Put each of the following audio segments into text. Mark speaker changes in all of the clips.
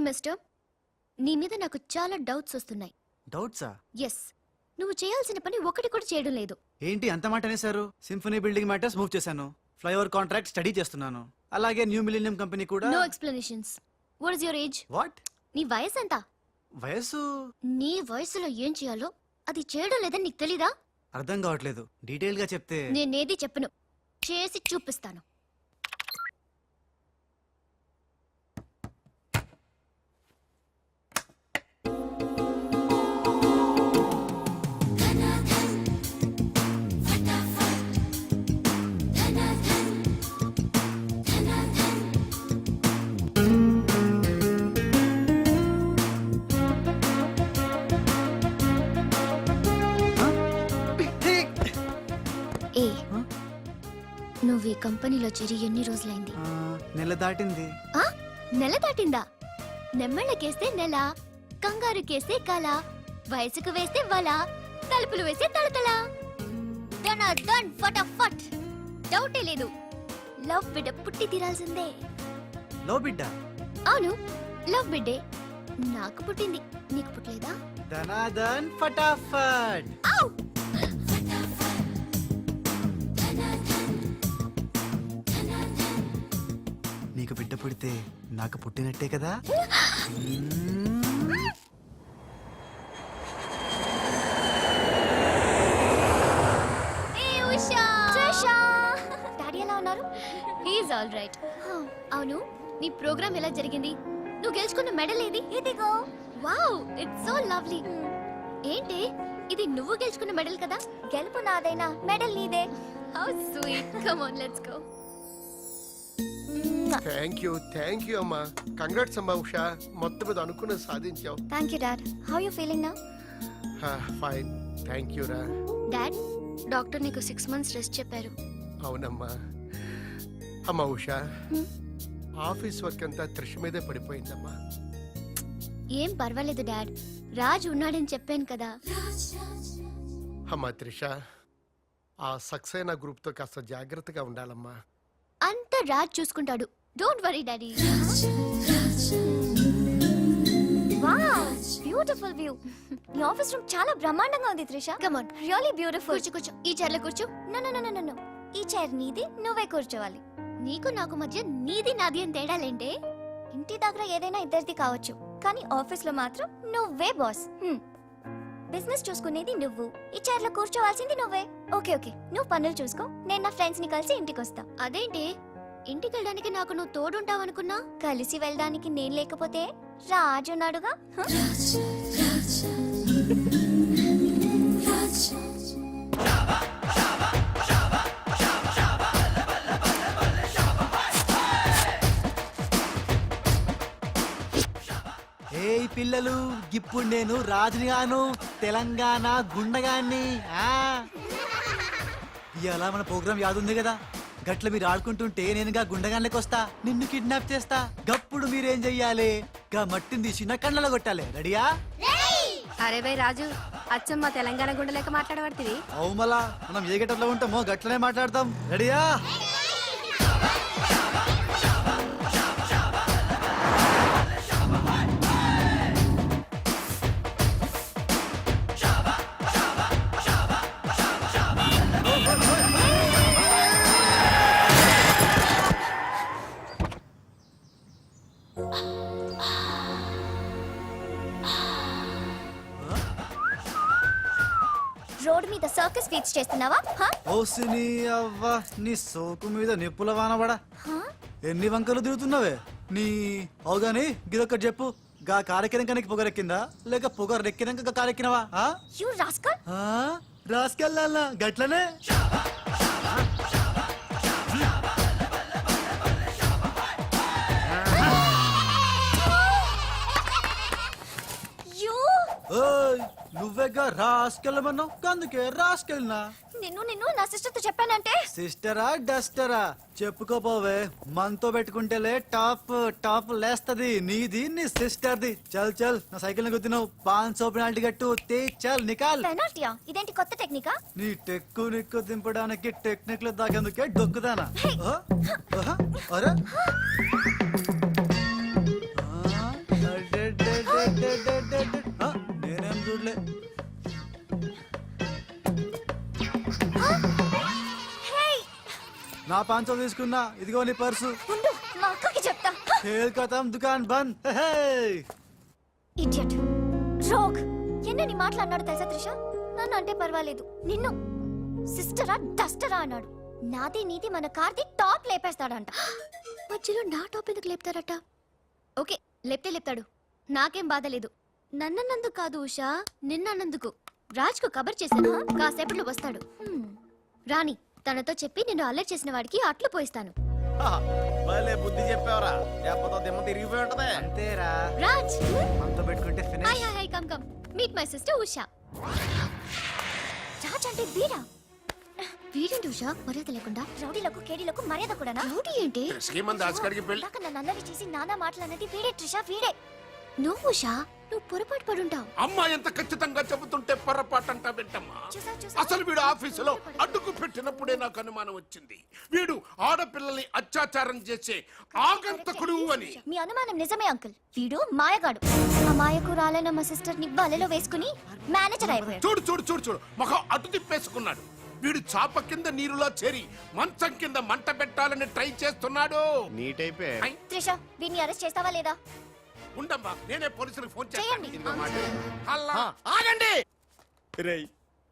Speaker 1: Mister, నీ మీద నాకు చాలా డౌట్స్ వస్తున్నాయి.
Speaker 2: డౌట్సా?
Speaker 1: ఎస్. నువ్వు చేయాల్సిన పని ఒకటి కూడా చేయడం లేదు.
Speaker 2: ఏంటి అంత మాట అనేసారు? సింఫనీ బిల్డింగ్ మ్యాటర్స్ మూవ్ చేశాను, ఫ్లైఓవర్ కాంట్రాక్ట్ స్టడీ చేస్తున్నాను, అలాగే న్యూ మిలీనియం కంపెనీ కూడా.
Speaker 1: No explanations. What is your age?
Speaker 2: What?
Speaker 1: నీ వయసు ఎంత?
Speaker 2: వయసు?
Speaker 1: నీ వయసులో ఏం చేయాలో అది చేయడం లేదని నీకు తెలీదా?
Speaker 2: అర్థం కావట్లేదు, డీటెయిల్ గా చెప్తే.
Speaker 1: నేనేది చెప్పను, చేసి చూపిస్తాను. నువ్వు ఈ కంపెనీలో చేరి ఎన్ని రోజులైంది?
Speaker 2: నెల దాటింది.
Speaker 1: నెల దాటిందా? నెమ్మళ్ళకేస్తే నెల, కంగారుకేస్తే కల, వయసుకు వేస్తే వల, తలుపులు వేస్తే తలతల. దన్ ఫటాఫట్. డౌటే లేదు, లవ్ బిడ్డ పుట్టి తీరాల్సిందే.
Speaker 2: లవ్ బిడ్డ?
Speaker 1: అవును, లవ్ బిడ్డే. నాకు పుట్టింది, నీకు పుట్టలేదా?
Speaker 2: దనాదన్ ఫటాఫట్. నీకు బిడ్డ పుడితే నాకు పుట్టినట్టే కదా?
Speaker 1: డాడీ ఎలా ఉన్నారు? He's all right. అవును, నీ ప్రోగ్రామ్ ఎలా జరిగింది? నువ్వు గెలుచుకున్న మెడల్ ఏది? ఇదిగో. Wow, it's so lovely. ఏంటి ఇది, నువ్వు గెలుచుకున్న మెడల్ కదా? గెలుపు నాదైనా మెడల్ నీదే. How sweet. Come on, let's go.
Speaker 3: Thank you అమ్మా. కంగ్రాట్స్ అమ్మా ఉషా, మొత్తం మీద అనుకున్నది సాధించావు.
Speaker 1: Thank you dad. How you feeling now?
Speaker 3: Fine, thank you రా.
Speaker 1: డాడ్, డాక్టర్ నీకు 6 months రెస్ట్ చెప్పారు.
Speaker 3: అవునమ్మా. అమ్మా ఉషా, ఆఫీస్ వర్క్ అంతా త్రిష మీదే పడిపోయిందమ్మా.
Speaker 1: ఏం పర్వాలేదు డాడ్, రాజ్ ఉన్నాడని చెప్పాను కదా.
Speaker 3: అమ్మా త్రిష, ఆ సక్సేనా గ్రూప్ తో కాస్త జాగ్రత్తగా ఉండాలమ్మా.
Speaker 1: అంతా రాజ్ చూసుకుంటాడు, don't worry daddy. Wow, beautiful view. నీ ఆఫీస్ రూమ్ చాలా బ్రహ్మాండంగా ఉంది Trisha. Come on, really beautiful. కూర్చో, ఈ చైర్ లో కూర్చో. నో, ఈ చైర్ నీది, నువ్వే కూర్చోవాలి. నీకు నాకు మధ్య నీది నాది అని తేడాలేంటే? ఇంటి దగ్గర ఏదైనా ఇద్దరిది కావచ్చు, కానీ ఆఫీస్ లో మాత్రం నువ్వే బాస్. బిజినెస్ చూసుకునేది నువ్వు, ఈ చైర్ లో కూర్చోవాల్సింది నువ్వే. ఓకే, నువ్వు పనులు చూసుకో, నేను నా ఫ్రెండ్స్ ని కలిసి ఇంటికి వస్తా. అదేంటి, ఇంటికి వెళ్ళడానికి నాకు నువ్వు తోడుంటావనుకున్నా? కలిసి వెళ్ళడానికి నేను లేకపోతే రాజు ఉన్నాడుగా.
Speaker 2: ఏయ్ పిల్లలు, ఇప్పుడు నేను రాజునిగాను, తెలంగాణ గుండగాన్ని. ఇలా మన ప్రోగ్రామ్ యాదుంది కదా, గట్ల మీరు ఆడుకుంటుంటే నేనుగా గుండగాన్లకి వస్తా, నిన్ను కిడ్నాప్ చేస్తా. గప్పుడు మీరేం చెయ్యాలి? గా మట్టిని తీసి నా కళ్ళలో కొట్టాలి. రెడీయా?
Speaker 4: అరే బై రాజు, అచ్చమ్మ తెలంగాణ గుండెలేక మాట్లాడబడుతుంది.
Speaker 2: అవు మళ్ళా మనం ఏ గట్టలో ఉంటామో గట్లనే మాట్లాడతాం. రెడీయా?
Speaker 1: రోడ్ మీద సర్కస్ ఫీట్స్ చేస్తున్నావా?
Speaker 2: ఓసిని అవ్వ, నీ సోకు మీద నిప్పుల వానబడా. ఎన్ని వంకలు తిరుగుతున్నావే నీ. అవుగాని గిదొక్కటి చెప్పు, గా కారెక్కినాక నీకు పొగరెక్కిందా, లేక పొగరెక్కినాక కారెక్కినవా? రాస్కల్ గట్లనే. నువ్వేగా రాసుకెళ్ళమన్నావు అందుకే రాసుకెళ్ళినా
Speaker 1: నిన్ను నా సిస్టర్ తో చెప్పానంటే
Speaker 2: సిస్టరా డస్టరా చెప్పుకోపోవే మనతో పెట్టుకుంటేలే టాప్ లేస్తది నీది నీ సిస్టర్ది చల్ చల్ నా సైకిల్ గుద్దినావు 500 పెనాల్టీ కట్టు తే చల్ నికాల్
Speaker 1: పెనాల్టీయా ఇదేంటి కొత్త టెక్నికా
Speaker 2: నీ టెక్కు నిక్కు దింపడానికి టెక్నిక్ లో దాకేందుకే డొక్కుదానా ఆ? ఆహా? అరే ఆ, అడెడెడెడెడెడెడె. ఆ, నేనేం చూడలే నా 500 తీసుకున్నా ఇదిగో నీ పర్సు
Speaker 1: ఉండు మా అక్కకి చెప్తా
Speaker 2: ఖేల్ ఖతం దుకాన్ బంద్ హే
Speaker 1: ఇడియట్ రోగ్ ఎన్నని మాట్లాడినాడు తెలుసా త్రిష నన్ను అంటే పర్వాలేదు నిన్ను సిస్టరా డస్టరా అన్నాడు నాది నీది మన కార్ది టాప్ లేపేస్తాడంట మధ్యలో నా టాప్ ఎందుకు లేపుతారట ఓకే లేపుతాడు నాకేం బాధ లేదు నన్నన్నందుకు కాదు ఉషా నిన్నన్నందుకు రాజ్కు కబర్ చేశాను కాసేపట్లో వస్తాడు రాణి తనతో చెప్పి నిన్ను అల్లరి చేసిన వాడికి అట్లు పోయిస్తాను
Speaker 5: భలే బుద్ధి చెప్పావరా లేకపోతే దిమ్మ తిరిగిపోయి ఉంటదే
Speaker 2: అంతేరా
Speaker 1: రాజ్
Speaker 2: మనతో పెట్టుకుంటే
Speaker 1: hi
Speaker 2: finish
Speaker 1: hi come meet my sister Usha Raj అంటే వీరా వీడేంటి ఉషా మర్యాద లేకుండా రౌడీలకు కేడీలకు మర్యాద కూడా రౌడీ ఏంటి
Speaker 3: శ్రీమంత్ దాస్కర్కి పెళ్లి
Speaker 1: ఇందాక నన్ను అల్లరి చేసి నానా మాటలన్నది వీడే ట్రిషా వీడే నువ్వు ఉషా నువ్వు పొరపాటు పడుంటావు
Speaker 3: అమ్మా ఎంత ఖచ్చితంగా చెబుతుంటే పొరపాటంటా వింటమ్మా
Speaker 1: చూసా
Speaker 3: అసలు వీడు ఆఫీసులో అడ్డుకు పెట్టినప్పుడే నాకు అనుమానం వచ్చింది వీడు ఆడపిల్లల్ని అత్యాచారం చేసే ఆగంతకుడు అని
Speaker 1: మీ అనుమానం నిజమే అంకుల్ వీడు మాయగాడు ఆ మాయకు రాలైన మా సిస్టర్ ని బలలో వేసుకుని మేనేజర్ అయిపోయాడు
Speaker 3: చూడు చూడు చూడు చూడు మొహం అటు తిప్పేసుకున్నాడు వీడు చాప కింద నీరులో చేరి మంచం కింద మంట పెట్టాలని ట్రై చేస్తున్నాడు
Speaker 5: నీట్ అయిపోయి
Speaker 3: ఐ,
Speaker 1: త్రిష వీడిని అరెస్ట్ చేస్తావా లేదా
Speaker 3: ఉండమ్మా నేనే పోలీసులకు ఫోన్
Speaker 1: చేయండి.
Speaker 3: చేస్తాను అల్లా ఆగండి
Speaker 6: రేయ్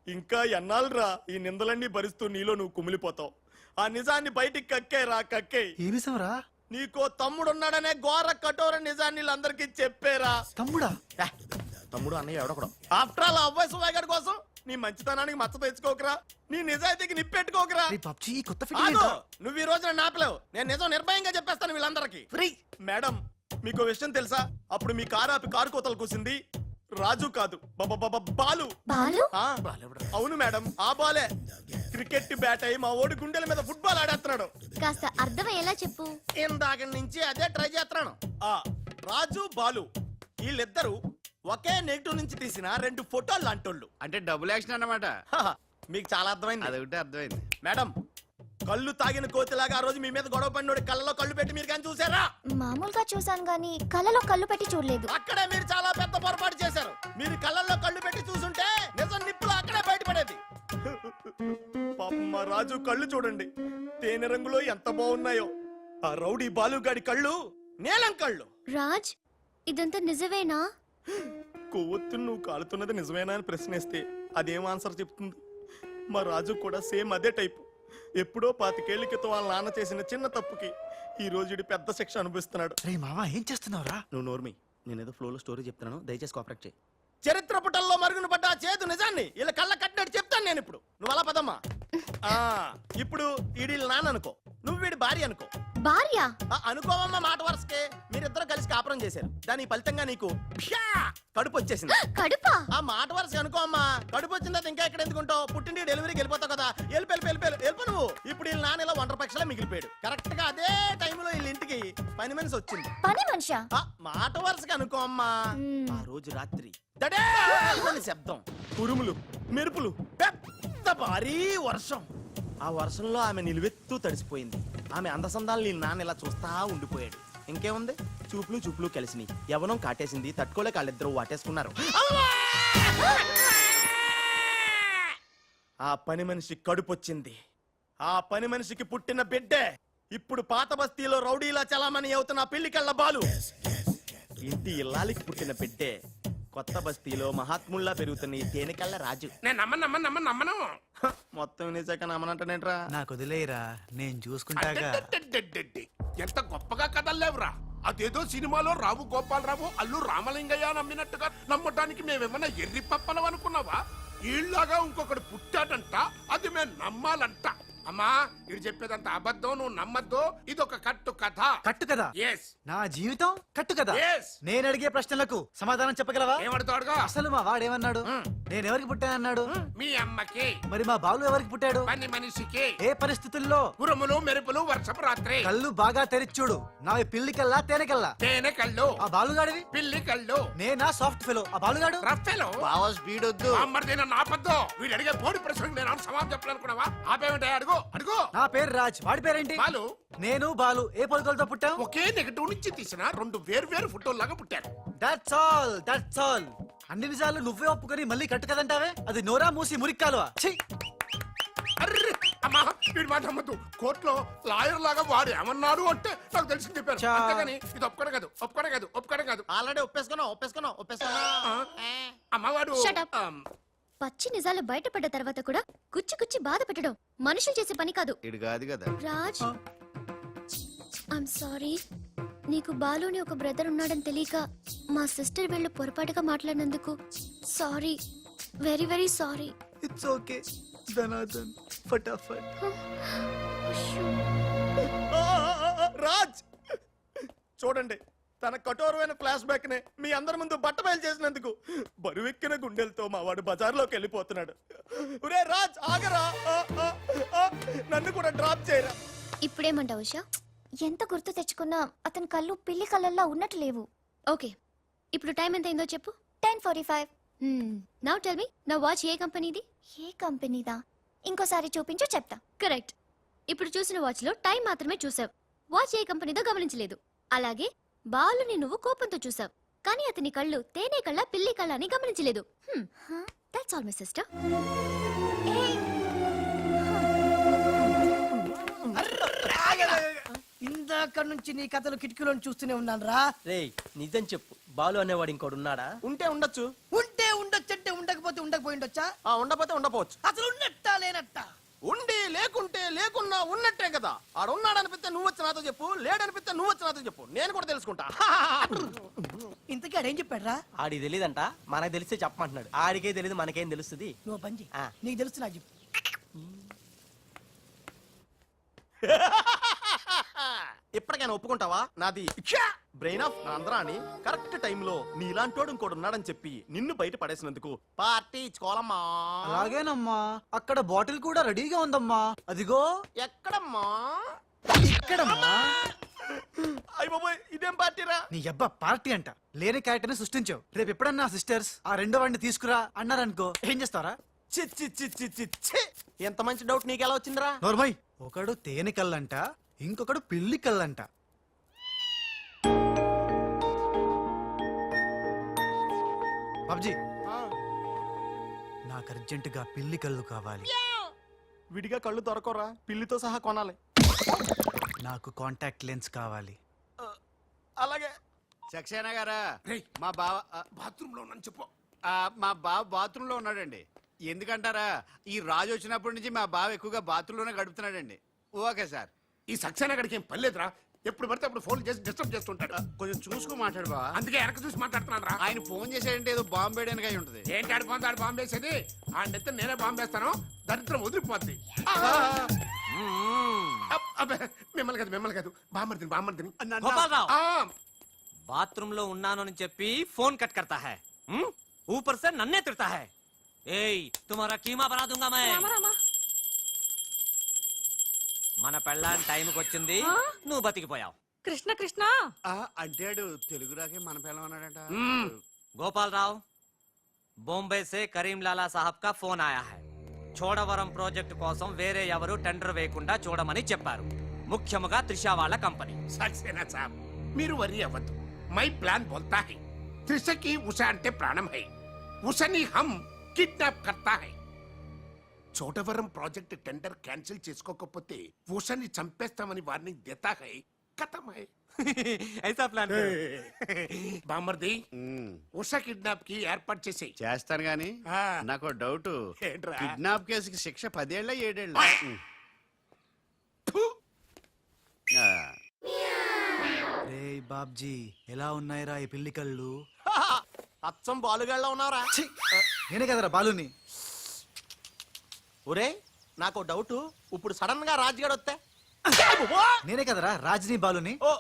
Speaker 6: ఇంకా ఎన్నాళ్ళరా ఈ నిందలన్నీ భరిస్తూ నీలో నువ్వు కుమిలిపోతావు ఆ నిజాన్ని బయటికి కక్కేరా కక్కే
Speaker 2: ఏ విషయంరా
Speaker 6: నీకో తమ్ముడున్నాడనే ఘోర కఠోర నిజాన్ని వీళ్ళందరికీ చెప్పేరా
Speaker 2: తమ్ముడా
Speaker 5: తమ్ముడు అన్నయ్య ఎవడొకడు
Speaker 6: ఆఫ్టర్ ఆల్ అవ్వాయి సుబాయ్ గారి కోసం నీ మంచితనానికి మచ్చ తెచ్చుకోకరా నీ నిజాయితీకి నిప్పెట్టుకోకరా
Speaker 2: రే పబ్జీ కొత్త
Speaker 6: ఆగు!
Speaker 2: ఫిట్టింగ్
Speaker 6: నువ్వు ఈ రోజున నాపలేవు నేను నిజం నిర్భయంగా చెప్పేస్తాను వీళ్ళందరికీ మేడం మీకు విషయం తెలుసా అప్పుడు మీ కారు ఆపి కారు కోతలు కూసింది రాజు కాదు బాలు
Speaker 1: బాలు
Speaker 6: ఆ, అవును మేడం ఆ బాలే క్రికెట్ బ్యాట్ అయి మా ఓడి గుండెల మీద ఫుట్బాల్ ఆడేస్తున్నాడు
Speaker 1: కాస్త అర్థమయ్యేలా చెప్పు
Speaker 6: ఇందాక నుంచి అదే ట్రై చేస్తున్నాను ఆ రాజు బాలు వీళ్ళిద్దరూ ఒకే నెగిటివ్ నుంచి తీసిన 2 ఫోటోలు లాంటోళ్ళు
Speaker 5: అంటే డబుల్ యాక్షన్ అన్నమాట
Speaker 6: హహ, మీకు చాలా అర్థమైంది
Speaker 5: అదొకటి అర్థమైంది
Speaker 6: మేడం కళ్ళు తాగిన కోతిలాగా ఆ రోజు మీ మీద గొడవ పడినోడి కళ్ళలో కళ్ళు పెట్టి మీరు కానీ చూసారా
Speaker 1: మామూలుగా చూసాను గానీ కళ్ళలో కళ్ళు పెట్టి చూడలేదు
Speaker 6: అక్కడే మీరు చాలా పెద్ద పొరపాటు చేశారు మీరు కళ్ళల్లో కళ్ళు పెట్టి చూసుంటే నిజం నిప్పులు అక్కడే బయటపడేది పాపం మా రాజు కళ్ళు చూడండి తేనె రంగులో ఎంత బాగున్నాయో ఆ రౌడీ బాలుగాడి కళ్ళు నీలం కళ్ళు
Speaker 1: రాజ్ ఇదంతా నిజమేనా
Speaker 6: కొవ్వొత్తు నువ్వు కాలుతున్నది నిజమేనా అని ప్రశ్నిస్తే అదేం ఆన్సర్ చెప్తుంది మా రాజు కూడా సేమ్ అదే టైపు ఎప్పుడో 25 ఏళ్ల క్రితం వాళ్ళ నాన్న చేసిన చిన్న తప్పుకి ఈ రోజు ఈడు పెద్ద శిక్ష అనుభవిస్తున్నాడు
Speaker 2: రే మావా ఏం చేస్తున్నావురా
Speaker 5: నువ్వు నోర్మి నేనేదో ఫ్లోలో స్టోరీ చెప్తున్నాను దయచేసి కోఆపరేట్ చేయి
Speaker 6: చరిత్ర పుటల్లో మరుగున పడ్డ ఆ చేదు నిజాన్ని ఇలా కళ్ళ కట్టినట్టు చెప్తాను నేను ఇప్పుడు నువ్వు అలా పదమ్మా ఆ, ఇప్పుడు ఈడి నాన్న అనుకో నువ్వు వీడి భార్య అనుకో
Speaker 1: భార్య
Speaker 6: అనుకోవమ్మా మాట వరుసకే మీరిద్దరు కలిసి కాపురం చేశారు దాని ఫలితంగా నీకు ప్యా కడుపు వచ్చేసింది
Speaker 1: కడుపా
Speaker 6: ఆ మాట వరుస అనుకో అమ్మా కడుపు వచ్చిన తర్వాత ఇంకా ఎక్కడ ఎందుకుంటావు పుట్టింటి డెలివరీకి వెళ్ళిపోతావు కదా వెళ్ళిపో నువ్వు ఇప్పుడు వీళ్ళ నాన్న ఇలా ఒంటరి పక్షలా మిగిలిపోయాడు కరెక్ట్ గా అదే టైంలో వీళ్ళ ఇంటికి పని మనిషి వచ్చింది
Speaker 1: పని మనిషా
Speaker 6: ఆ మాట వరుసగా అనుకో అమ్మా
Speaker 1: మ్మ్.
Speaker 6: ఆ రోజు రాత్రి దడే అని శబ్దం ఉరుములు మెరుపులు పెద్ద భారీ వర్షం ఆ వర్షంలో ఆమె నిలువెత్తు తడిసిపోయింది ఆమె అందసందాలు నీ నాన్న ఇలా చూస్తా ఉండిపోయాడు ఇంకేముంది చూపులు కలిసినాయి యవనం కాటేసింది తట్టుకోలేక వాళ్ళిద్దరూ వాటేసుకున్నారు ఆ పని మనిషి కడుపొచ్చింది ఆ పని మనిషికి పుట్టిన బిడ్డే ఇప్పుడు పాత బస్తీలో రౌడీలా చలామణి అవుతున్న పెళ్లికళ్ళ బాలు ఇంటి ఇల్లాలికి పుట్టిన బిడ్డే కొత్త బస్తీలో మహాత్ముల్లా పెరుగుతున్న ఈ తేనెకళ్ళ రాజు
Speaker 3: నేను నమ్మను
Speaker 6: హ, మొత్తం వినేశాక నమ్మనంటనేట్రా
Speaker 2: నాకు వదిలేయరా నేను చూసుకుంటాగా
Speaker 3: అడ్డడ్డడ్డడ్డడ్డి. ఎంత గొప్పగా కథల్లేవురా అదేదో సినిమాలో రావు గోపాలరావు అల్లు రామలింగయ్య నమ్మినట్టుగా నమ్మటానికి మేమేమన్నా ఎర్రి పప్పలం అనుకున్నావా ఈళ్ళగా ఇంకొకటి పుట్టాడంట అది మేము నమ్మాలంట అమ్మా ఇది చెప్పేదంత అబద్ధం, నువ్వు నమ్మద్దు. ఇది ఒక కట్టు కథ.
Speaker 2: కట్టు కదా?
Speaker 3: ఎస్
Speaker 2: నా జీవితం కట్టు కదా?
Speaker 3: Yes.
Speaker 2: నేను అడిగే ప్రశ్నలకు సమాధానం చెప్పగలవా?
Speaker 3: ఏమడతాడుగా?
Speaker 2: అసలు మా వాడేమన్నాడు? నేను ఎవరికి పుట్టానన్నాడు?
Speaker 3: మీ అమ్మకి.
Speaker 2: మరి మా బాలు ఎవరికి పుట్టాడు?
Speaker 3: పని మనిషికి.
Speaker 2: ఏ పరిస్థితుల్లో?
Speaker 3: ఉరుములు మెరుపులు వర్షపు రాత్రి.
Speaker 2: కళ్ళు బాగా తెరిచూడు. నా పిల్లి కల్లా తేనె కల్లా?
Speaker 3: తేనె కళ్ళు.
Speaker 2: ఆ బాలుగాడివి?
Speaker 3: పిల్లి కళ్ళు.
Speaker 2: నేనా సాఫ్ట్ ఫెలో? ఆ బాలుగాడు?
Speaker 3: రఫెలో.
Speaker 5: బావ స్పీడ్ వద్దు.
Speaker 3: అమ్మర్దైనా నాపద్దు. వీడు అడిగే పోటీ ప్రశ్నకు నేను సమాధానం చెప్పాలనుకున్నావా? ఆపేమంటే అడుగు అడుగు.
Speaker 2: నా పేరు రాజ్. వాడి పేరేంటి?
Speaker 3: బాలు.
Speaker 2: నేను బాలు ఏ పొలకలతో పుట్టాం?
Speaker 3: ఒకే నెగటివ్ నుంచి తీసిన రెండు వేరు ఫోటోల్లాగా పుట్టారు.
Speaker 2: That's all, that's all. అన్ని నిజాలు నువ్వే ఒప్పుకొని మళ్ళీ కట్టు కదంటావే? అది నోరా మూసి మురిక్కాలువా? ఛీ!
Speaker 3: అర్రే అమ్మా వీడి మాట నమ్మద్దు. కోర్టులో లాయర్ లాగా వాడు ఏమన్నారు అంటే నాకు తెలిసి చెప్పారు.
Speaker 2: చా.
Speaker 3: అంతేగాని ఇది ఒప్పుకోవడం కాదు.
Speaker 6: ఆల్రెడీ ఒప్పేసుకున్నా.
Speaker 3: అమ్మవాడు
Speaker 1: Shut up. పచ్చి నిజాలు బయటపడ్డ తర్వాత కూడా కుచ్చి బాధ పెట్టడం మనుషులు చేసే పని కాదు.
Speaker 5: ఇడు కాదు కదా.
Speaker 1: Raj, I'm sorry. నీకు బాలుని ఒక బ్రదర్ ఉన్నాడని తెలియక మా సిస్టర్ వీళ్ళు పొరపాటుగా మాట్లాడినందుకు sorry, very very sorry.
Speaker 2: It's okay ధనాధన్ ఫటాఫట్.
Speaker 6: రాజ్ చూడండి, తన కఠోరమైన ఫ్లాష్ బ్యాక్ నే మీ అందరి ముందు బట్ట బయలు చేసినందుకు బరువెక్కిన గుండెలతో మా వాడు బజార్లోకి వెళ్ళిపోతున్నాడు. ఒరే రాజ్ ఆగరా, నన్ను కూడా డ్రాప్ చేయరా.
Speaker 1: ఇప్పుడేమంటావు ఉషా? ఎంత గుర్తు తెచ్చుకున్నా అతని కళ్ళు పిల్లి కళ్ళల్లో ఉన్నట్టు లేవు. ఓకే, ఇప్పుడు టైం ఎంత అయిందో చెప్పు. 10:45. నౌ టెల్ మీ, నా వాచ్ ఏ కంపెనీది? ఏ కంపెనీదా? ఇంకోసారి చూపించు చెప్తా. కరెక్ట్. ఇప్పుడు చూసిన వాచ్ లో టైం మాత్రమే చూసావు. వాచ్ ఏ కంపెనీదో గమనించలేదు. అలాగే బాలుని నువ్వు కోపంతో చూసావు, కానీ అతని కళ్ళు తేనె కళ్ళ పిల్లి కళ్ళ అని గమనించలేదు. That's all my sister.
Speaker 7: ఇందాక నుంచి నీ కథలు కిటికీలో చూస్తూనే ఉన్నాను రా.
Speaker 8: రేయ్ నిజం చెప్పు, బాలు అనేవాడు ఇంకోడు ఉన్నాడా?
Speaker 6: ఉంటే ఉండొచ్చు,
Speaker 7: ఉంటే ఉండొచ్చంటే ఉండకపోతే ఉండకపోయి ఉండొచ్చా?
Speaker 6: ఉండపోతే ఉండపోవచ్చు.
Speaker 7: అసలు ఉన్నట్టా లేనట్టా?
Speaker 6: ఉండి లేకుంటే లేకున్నా ఉన్నట్టే కదా. ఆడు ఉన్నాడనిపిస్తే నువ్వు వచ్చి నాతో చెప్పు, లేడనిపిస్తే నువ్వు వచ్చి నాతో చెప్పు, నేను కూడా తెలుసుకుంటా.
Speaker 7: ఇంతకీ ఆడేం చెప్పాడు రా?
Speaker 8: ఆడికి తెలియదంట, మనకు తెలిస్తే చెప్పమంటున్నాడు. ఆడికే తెలియదు, మనకేం తెలుస్తుంది?
Speaker 7: నువ్వు పంచి
Speaker 8: ఆ.
Speaker 7: నీకు తెలుసు నాకు చెప్పు.
Speaker 6: ఇప్పటికైనా ఒప్పుకుంటావా? నాది బ్రెయిన్ ఆఫ్ ఆంధ్రా అని కరెక్ట్ టైంలో నీలాంటోడు ఇంకోడు ఉన్నాడని చెప్పి నిన్ను బయట పడేసినందుకు పార్టీ ఇచ్చుకోవాలమ్మా.
Speaker 2: అలాగేనమ్మా. అక్కడ బాటిల్ కూడా రెడీగా ఉందమ్మా. అదిగో
Speaker 6: ఎక్కడమ్మా?
Speaker 2: ఇక్కడమ్మా.
Speaker 6: అయ్య బాబోయ్, ఇదేం పార్టీరా?
Speaker 2: నీ అబ్బా పార్టీ అంట. లేని క్యారెక్టర్ ని సృష్టించావు. రేపు ఎప్పుడన్నా సిస్టర్స్ ఆ రెండో వాడిని తీసుకురా అన్నారనుకో, ఏం చేస్తారా?
Speaker 6: చి చి చి చి చి చి. ఎంత మంచి డౌట్ నీకెలా వచ్చిందిరా?
Speaker 2: నోర్మయ్. ఒకడు తేనె కళ్ళంట, ఇంకొకడు పిల్లి కళ్ళంట. బాబ్జీ, నాకు అర్జెంటుగా పిల్లి కళ్ళు కావాలి.
Speaker 6: విడిగా కళ్ళు దొరకరా, పిల్లితో సహా కొనాలి.
Speaker 2: నాకు కాంటాక్ట్ లెన్స్ కావాలి.
Speaker 6: అలాగే.
Speaker 5: సక్సేనా గారా,
Speaker 3: రేయ్
Speaker 5: మా బావ
Speaker 3: బాత్రూమ్ లో ఉన్నాను చెప్పు.
Speaker 5: మా బావ బాత్రూమ్ లో ఉన్నాడండి. ఎందుకంటారా, ఈ రాజు వచ్చినప్పటి నుంచి మా బావ ఎక్కువగా బాత్రూమ్ లోనే గడుపుతున్నాడండి. Okay sir.
Speaker 3: ఈ సక్సేనా గడికి ఏం పర్లేదురా. ఎప్పుడు పడితే అప్పుడు ఫోన్ చేసి డిస్టర్బ్ చేస్తుంటాడు.
Speaker 5: కొంచెం చూసుకో మాట్లాడు బావ.
Speaker 3: అందుకే వెనక చూసి మాట్లాడుతున్నాను రా.
Speaker 5: ఆయన ఫోన్ చేశాడంటే ఏదో బాంబు వేయడానికి అయి ఉంటది.
Speaker 3: ఏంటి ఆడు బాంబేసేది? ఆ నెత్త నేనే బాంబేస్తాను. దరిద్రం వదిలిపోద్ది. మిమ్మల్ని కాదు బామ్మర్దిని.
Speaker 9: గోపాలరావు
Speaker 3: ఆ,
Speaker 9: బాత్రూమ్ లో ఉన్నాను అని చెప్పి ఫోన్ కట్ करता है ऊपर से नन्हे तिरता है ఏయ్ तुम्हारा कीमा बना दूंगा मैं మన పెళ్ళాన్ టైంకి వచ్చింది, నువ్వు బతికిపోయావు.
Speaker 4: కృష్ణ కృష్ణ
Speaker 5: అంటాడు తెలుగు రాకే మన పిల్లం అన్నాడట.
Speaker 9: గోపాలరావు, బొంబే సే కరీం లాలా సాహబ్ కా ఫోన్ ఆయా హై. చోడవరం ప్రాజెక్ట్ కోసం వేరే ఎవరు టెండర్ వేయకుండా చూడమని చెప్పారు. ముఖ్యముగా త్రిష వాళ్ళ కంపెనీ.
Speaker 3: సక్సేనా సాబ్ మీరు వరి అవ్వద్దు. మై ప్లాన్ బోల్తా హై. త్రిషకి ఉష అంటే ప్రాణం హై. ఉషని హమ్ కిడ్నాప్ కర్తా హై. చోటవరం ప్రాజెక్ట్ టెండర్ క్యాన్సిల్ చేసుకోకపోతే ఉషని చంపేస్తామని వార్నింగ్ దేతా హై. ఖతం హై.
Speaker 9: ఐసా ప్లాన్
Speaker 3: బామర్ది, ఉష కిడ్నాప్ కి ఏర్పాటు చేసేయ్.
Speaker 5: చేస్తాను గాని
Speaker 3: ఆ.
Speaker 5: నాకు డౌట్.
Speaker 3: ఏంట్రా?
Speaker 5: కిడ్నాప్ కేసుకి శిక్ష 10 ఏళ్ళ 7 ఏళ్ళ?
Speaker 3: ఫు!
Speaker 2: రే బాబ్జీ, ఎలా ఉన్నాయిరా ఈ పిల్లి కళ్ళు?
Speaker 6: అచ్చం బాలుగాళ్ళ ఉన్నారా?
Speaker 2: ఛీ! నేనే కదరా బాలుని.
Speaker 6: ఒరే నాకు డౌట్ ఇప్పుడు సడన్ గా రాజుగాడు వస్తే
Speaker 2: నేనే కదరా రాజనీ బాలుని.
Speaker 6: ఓ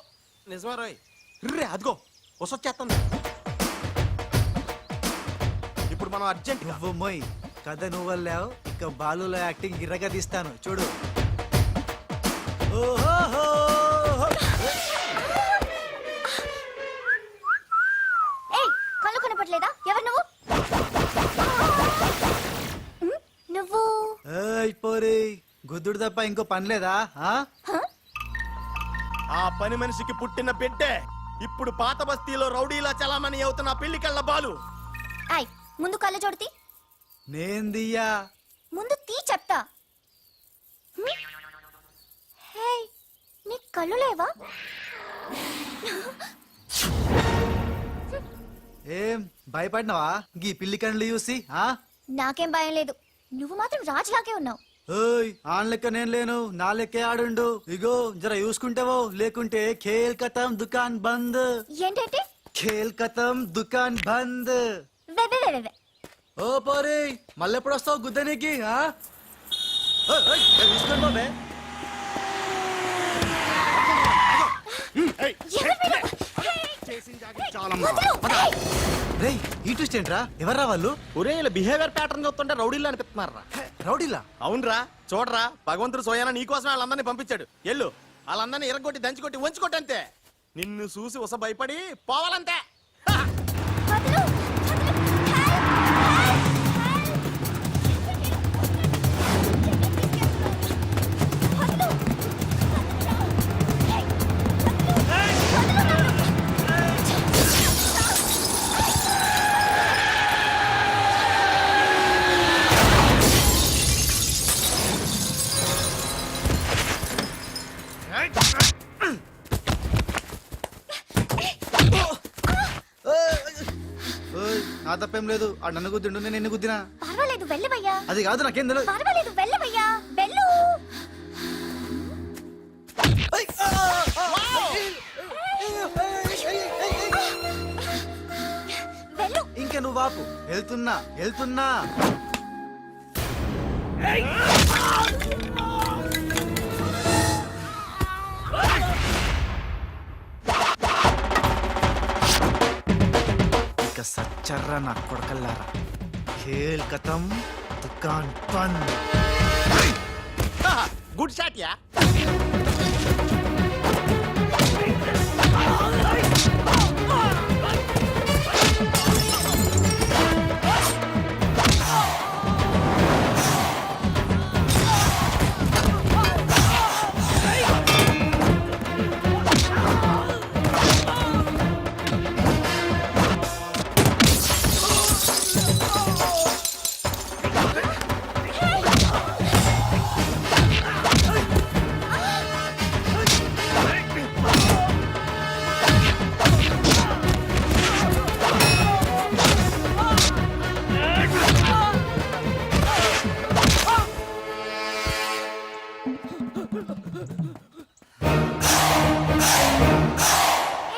Speaker 6: నిజమే రోయ్ రే అదిగో వసొచ్చేస్తుంది ఇప్పుడు మనం అర్జెంట్
Speaker 2: నువ్వు మొయ్ కథ నువ్వు వెళ్ళావు, ఇక బాలులో యాక్టింగ్ గిర్రగా తీస్తాను చూడు. ఓహో
Speaker 1: ఏయ్ కళ్ళు కనపట్లేదా? ఎవరు నువ్వు? నువ్వు
Speaker 2: ఏయ్ పోరి, గుద్దుడు తప్ప ఇంకో పని లేదా? ఆ?
Speaker 6: ఆ పని మనిషికి పుట్టిన బిడ్డే ఇప్పుడు పాత బస్తీలో రౌడీలా చలామణి అవుతున్న పెళ్లికళ్ళ బాలు.
Speaker 1: ఆయ్ ముందు కళ్ళు చూడతి.
Speaker 2: నేను దియ్యా.
Speaker 1: ముందు తీ చెప్తా. హే నీ కళ్ళు లేవా?
Speaker 2: ఏం భయపడినావా గీ పిల్లి కండ్లు చూసి? ఆ?
Speaker 1: నాకేం భయం లేదు. నువ్వు మాత్రం రాజులాగే ఉన్నావు.
Speaker 2: ఓయ్ ఆన్ లెక్క నేను లేను, నా లెక్కే ఆడుండు. ఇగో జర చూసుకుంటావో, లేకుంటే ఖేల్ కతం దుకాన్ బంద్.
Speaker 1: ఏంటంటే
Speaker 2: ఖేల్ కతం దుకాన్ బంద్.
Speaker 1: వే వే వే వే.
Speaker 2: ఓ పోరి మళ్ళెప్పుడు వస్తావు గుద్దనికి? ఆ? ఓయ్, ఓయ్, ఏ చూసుకోండి బాబే.
Speaker 1: ఎవరు మీరు? వదలు. ఏయ్!
Speaker 2: రేయ్ ఈ ట్విస్ట్ ఏంట్రా? ఎవర్రా వాళ్ళు?
Speaker 6: ఒరే ఇలా బిహేవియర్ ప్యాటర్న్ చూస్తుంటే రౌడీలా అనిపిస్తున్నారా?
Speaker 2: రౌడీలా?
Speaker 6: అవునరా చూడరా భగవంతుడు సోయానా నీకోసం వాళ్ళందరినీ పంపించాడు. ఎల్లు వాళ్ళందరినీ ఇరగొట్టి దంచుకొట్టి వంచుకొట్టి అంతే. నిన్ను చూసి ఉస భయపడి పోవాలంతే.
Speaker 1: వదలు.
Speaker 2: ఓయ్ నా తప్పేం లేదు, ఆ నన్ను గుద్దిండు, నేను ఎన్ని గుద్దినా.
Speaker 1: పర్వాలేదు వెళ్ళవయ్యా.
Speaker 2: అది కాదు నాకేం తెలియదు.
Speaker 1: పర్వాలేదు వెళ్ళవయ్యా. వెళ్ళు. వెళ్ళు.
Speaker 2: ఇంకా నువ్వు వాపు. వెళ్తున్నా వెళ్తున్నా. ఇక సచ్చర్రా నా కొడకల్లారా. ఖేల్ కతం దుకాన్ బంద్.
Speaker 6: Good shot yeah.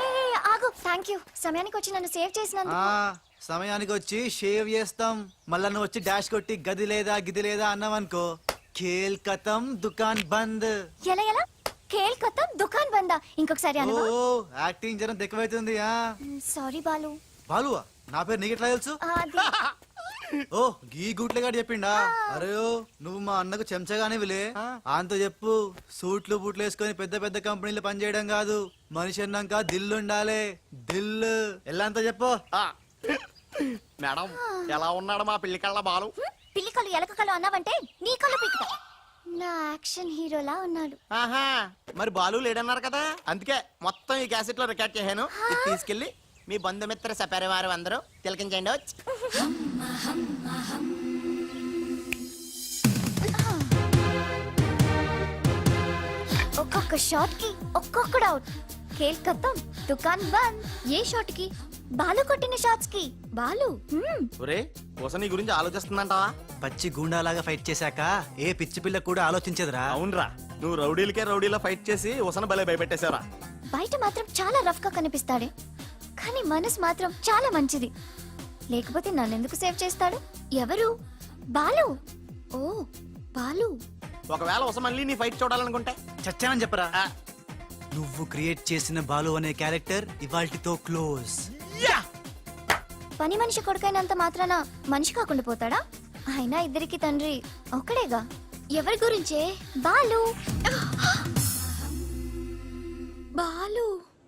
Speaker 1: ఏయ్, ఆగు. Thank you. సమయానికి వచ్చి నన్ను సేవ్ చేసినందుకు.
Speaker 2: ఆ సమయానికి వచ్చి షేవ్ చేస్తాం. మళ్ళా నువ్వు వచ్చి డాష్ కొట్టి గది లేదా గిది లేదా అన్నావనుకో, ఖేల్ కతం దుకాన్ బంద్.
Speaker 1: ఎలా ఎలా? కేల్ కొత్త దుకాన్ బందా. ఇంకొకసారి
Speaker 2: ఓ
Speaker 1: అనవా?
Speaker 2: యాక్టింగ్ జరం ఎక్కువైతుంది. ఆ
Speaker 1: సారీ బాలు.
Speaker 2: బాలువా? నా పేరు నీకెట్లా తెలుసు?
Speaker 1: అది
Speaker 2: ఓ గీ గుట్లగాడు చెప్పిండా? అరే ఓ నువ్వు మా అన్నకు చెంచగానే విలే. ఆయనతో చెప్పు సూట్లు బూట్లు వేసుకొని పెద్ద పెద్ద కంపెనీలు పనిచేయడం కాదు, మనిషి అన్నాక దిల్లు ఉండాలి. దిల్లు ఎల్లంతా చెప్పు.
Speaker 6: మేడం ఎలా ఉన్నాడు మా పెళ్లికళ్ళ బాలు?
Speaker 1: పిల్లి కళ్ళు ఎలక కళ్ళు అన్నావంటే నీ కళ్ళు పీకుతా. నా యాక్షన్ హీరోలా ఉన్నాడు.
Speaker 6: ఆహా మరి బాలు లేడన్నారు కదా, అందుకే మొత్తం ఈ క్యాసెట్ లో రికార్డ్ చేశాను. ఇది తీసుకెళ్లి మీ బంధుమిత్ర సపరివారు అందరూ తిలకించండి. వచ్చి
Speaker 1: ఒక్కొక్క షాట్ కి ఒక్కొక్కడు అవుట్. కేల్ కత్తం దుకాన్ బంద్. ఏ షాట్ కి? బాలు కొట్టిన షాట్స్ కి. బాలు
Speaker 6: ఒరే కోసం నీ గురించి ఆలోచిస్తుందంటావా?
Speaker 2: పచ్చి గూండాలాగా ఫైట్ చేశాక ఏ పిచ్చి పిల్ల కూడా ఆలోచించదురా.
Speaker 6: అవునరా నువ్వు రౌడీలకే రౌడీలా ఫైట్ చేసి ఉసన భలే భయపెట్టేశారా.
Speaker 1: బయట మాత్రం చాలా రఫ్ గా కనిపిస్తాడే, కానీ మనసు మాత్రం చాలా మంచిది. లేకపోతే నన్నెందుకు సేవ్ చేస్తాడు? ఎవరు? బాలు. ఓ బాలు
Speaker 6: ఒకవేళ ఉస మళ్ళీ నీ ఫైట్ చూడాలనుకుంటే
Speaker 2: చచ్చానని చెప్పరా నువ్వు క్రియేట్ చేసిన బాలు అనే క్యారెక్టర్ ఇవాల్టితో క్లోజ్.
Speaker 1: పని మనిషి కొడుకైనంత మాత్రాన మనిషి కాకుండా పోతాడా? అయినా ఇద్దరికి తండ్రి ఒక్కడేగా. ఎవరి గురించే? బాలు. బాలు